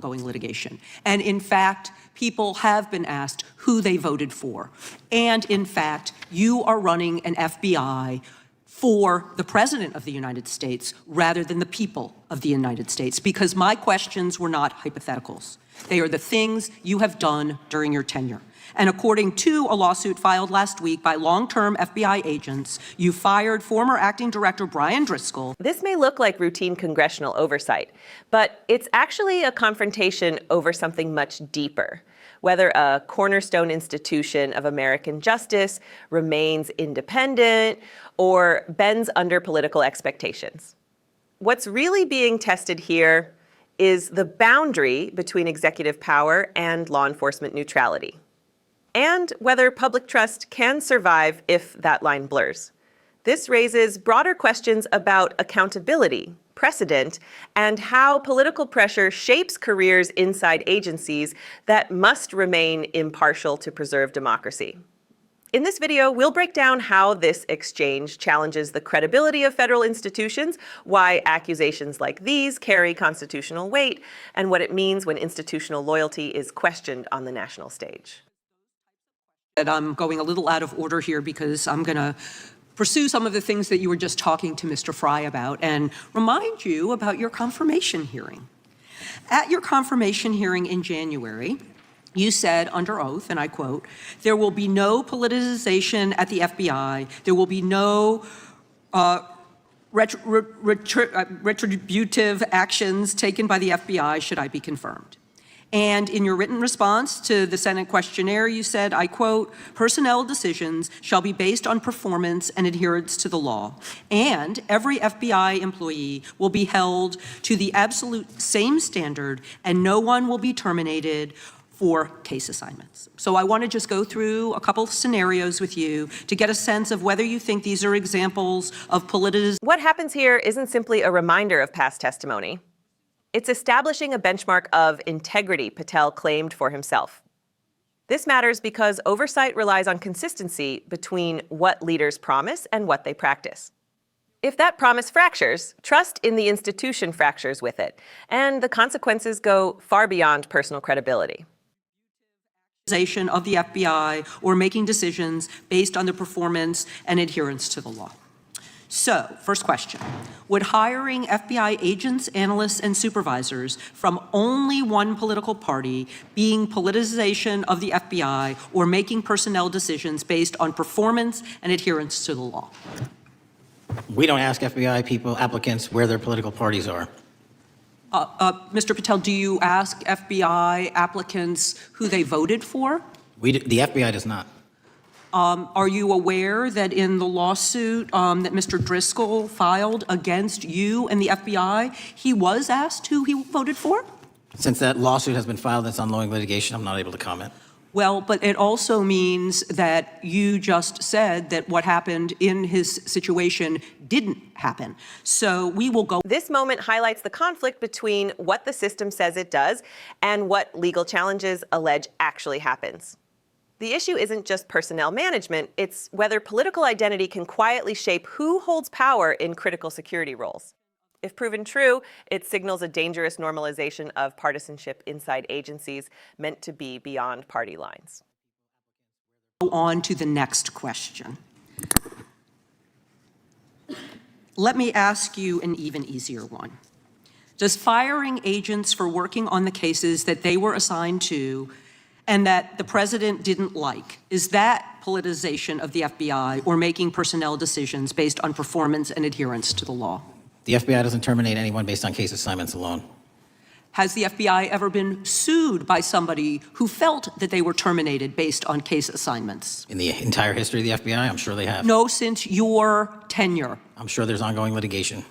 ongoing litigation. And in fact, people have been asked who they voted for. And in fact, you are running an FBI for the President of the United States rather than the people of the United States, because my questions were not hypotheticals. They are the things you have done during your tenure. And according to a lawsuit filed last week by long-term FBI agents, you fired former acting director Brian Driscoll. This may look like routine congressional oversight, but it's actually a confrontation over something much deeper. Whether a cornerstone institution of American justice remains independent or bends under political expectations. What's really being tested here is the boundary between executive power and law enforcement neutrality, and whether public trust can survive if that line blurs. This raises broader questions about accountability, precedent, and how political pressure shapes careers inside agencies that must remain impartial to preserve democracy. In this video, we'll break down how this exchange challenges the credibility of federal institutions, why accusations like these carry constitutional weight, and what it means when institutional loyalty is questioned on the national stage. I'm going a little out of order here because I'm going to pursue some of the things that you were just talking to Mr. Fry about and remind you about your confirmation hearing. At your confirmation hearing in January, you said under oath, and I quote, "There will be no politicization at the FBI. There will be no retributive actions taken by the FBI should I be confirmed." And in your written response to the Senate questionnaire, you said, I quote, "Personnel decisions shall be based on performance and adherence to the law. And every FBI employee will be held to the absolute same standard, and no one will be terminated for case assignments." So I want to just go through a couple of scenarios with you to get a sense of whether you think these are examples of politicization. What happens here isn't simply a reminder of past testimony. It's establishing a benchmark of integrity Patel claimed for himself. This matters because oversight relies on consistency between what leaders promise and what they practice. If that promise fractures, trust in the institution fractures with it, and the consequences go far beyond personal credibility. Of the FBI or making decisions based on the performance and adherence to the law. So, first question, would hiring FBI agents, analysts, and supervisors from only one political party being politicization of the FBI or making personnel decisions based on performance and adherence to the law? We don't ask FBI people, applicants, where their political parties are. Mr. Patel, do you ask FBI applicants who they voted for? The FBI does not. Are you aware that in the lawsuit that Mr. Driscoll filed against you and the FBI, he was asked who he voted for? Since that lawsuit has been filed, that's ongoing litigation, I'm not able to comment. Well, but it also means that you just said that what happened in his situation didn't happen. So we will go. This moment highlights the conflict between what the system says it does and what legal challenges allege actually happens. The issue isn't just personnel management, it's whether political identity can quietly shape who holds power in critical security roles. If proven true, it signals a dangerous normalization of partisanship inside agencies meant to be beyond party lines. Go on to the next question. Let me ask you an even easier one. Does firing agents for working on the cases that they were assigned to and that the president didn't like, is that politicization of the FBI or making personnel decisions based on performance and adherence to the law? The FBI doesn't terminate anyone based on case assignments alone. Has the FBI ever been sued by somebody who felt that they were terminated based on case assignments? In the entire history of the FBI, I'm sure they have. No, since your tenure. I'm sure there's ongoing litigation.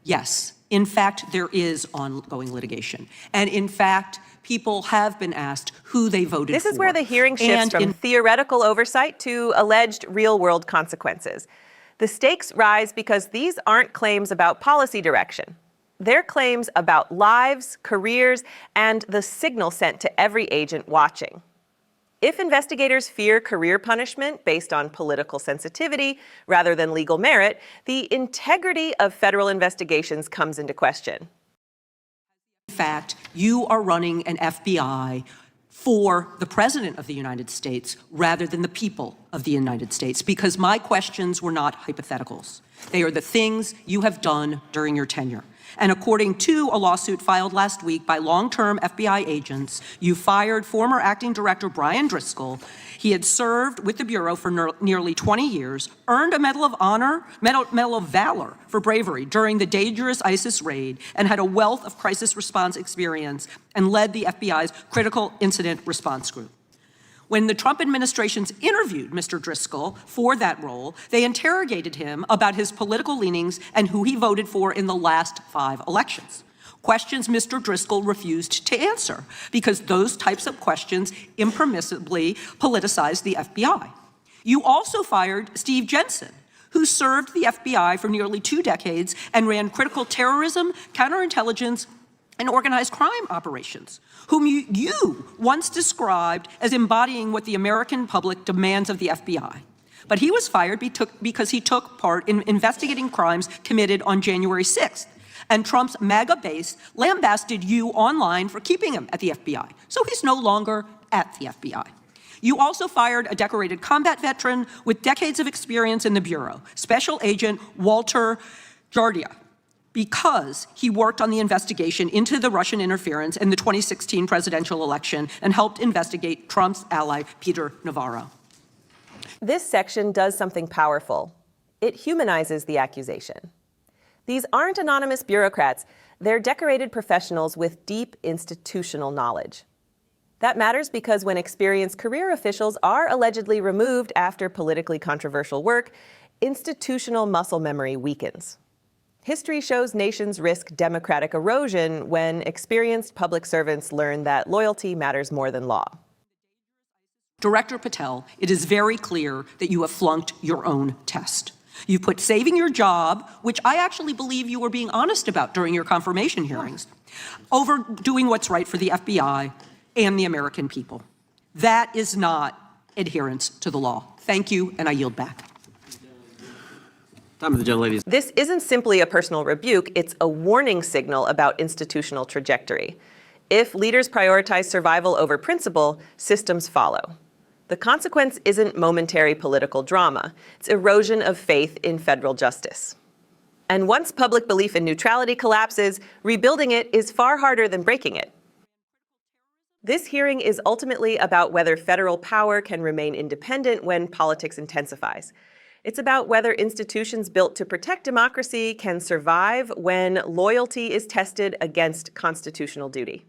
Yes. In fact, there is ongoing litigation. And in fact, people have been asked who they voted for. This is where the hearing shifts from theoretical oversight to alleged real-world consequences. The stakes rise because these aren't claims about policy direction. They're claims about lives, careers, and the signal sent to every agent watching. If investigators fear career punishment based on political sensitivity rather than legal merit, the integrity of federal investigations comes into question. fact, you are running an FBI for the President of the United States rather than the people of the United States, because my questions were not hypotheticals. They are the things you have done during your tenure. And according to a lawsuit filed last week by long-term FBI agents, you fired former acting director Brian Driscoll. He had served with the Bureau for nearly 20 years, earned a Medal of Honor, Medal of Valor for bravery during the dangerous ISIS raid, and had a wealth of crisis response experience and led the FBI's Critical Incident Response Group. When the Trump administrations interviewed Mr. Driscoll for that role, they interrogated him about his political leanings and who he voted for in the last 5 elections. Questions Mr. Driscoll refused to answer because those types of questions impermissibly politicized the FBI. You also fired Steve Jensen, who served the FBI for nearly 2 decades and ran critical terrorism, counterintelligence, and organized crime operations, whom you once described as embodying what the American public demands of the FBI. But he was fired because he took part in investigating crimes committed on January 6th. And Trump's MAGA base lambasted you online for keeping him at the FBI. So he's no longer at the FBI. You also fired a decorated combat veteran with decades of experience in the Bureau, Special Agent Walter Jardia, because he worked on the investigation into the Russian interference in the 2016 presidential election and helped investigate Trump's ally, Peter Navarro. This section does something powerful. It humanizes the accusation. These aren't anonymous bureaucrats. They're decorated professionals with deep institutional knowledge. That matters because when experienced career officials are allegedly removed after politically controversial work, institutional muscle memory weakens. History shows nations risk democratic erosion when experienced public servants learn that loyalty matters more than law. Director Patel, it is very clear that you have flunked your own test. You put saving your job, which I actually believe you were being honest about during your confirmation hearings, over doing what's right for the FBI and the American people. That is not adherence to the law. Thank you, and I yield back. Time of the gentleladies. This isn't simply a personal rebuke, it's a warning signal about institutional trajectory. If leaders prioritize survival over principle, systems follow. The consequence isn't momentary political drama, it's erosion of faith in federal justice. And once public belief in neutrality collapses, rebuilding it is far harder than breaking it. This hearing is ultimately about whether federal power can remain independent when politics intensifies. It's about whether institutions built to protect democracy can survive when loyalty is tested against constitutional duty.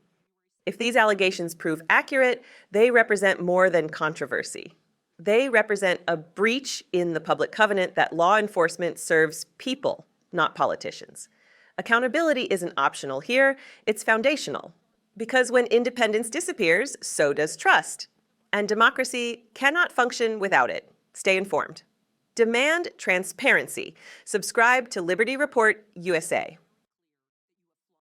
If these allegations prove accurate, they represent more than controversy. They represent a breach in the public covenant that law enforcement serves people, not politicians. Accountability isn't optional here, it's foundational. Because when independence disappears, so does trust. And democracy cannot function without it. Stay informed. Demand transparency. Subscribe to Liberty Report USA.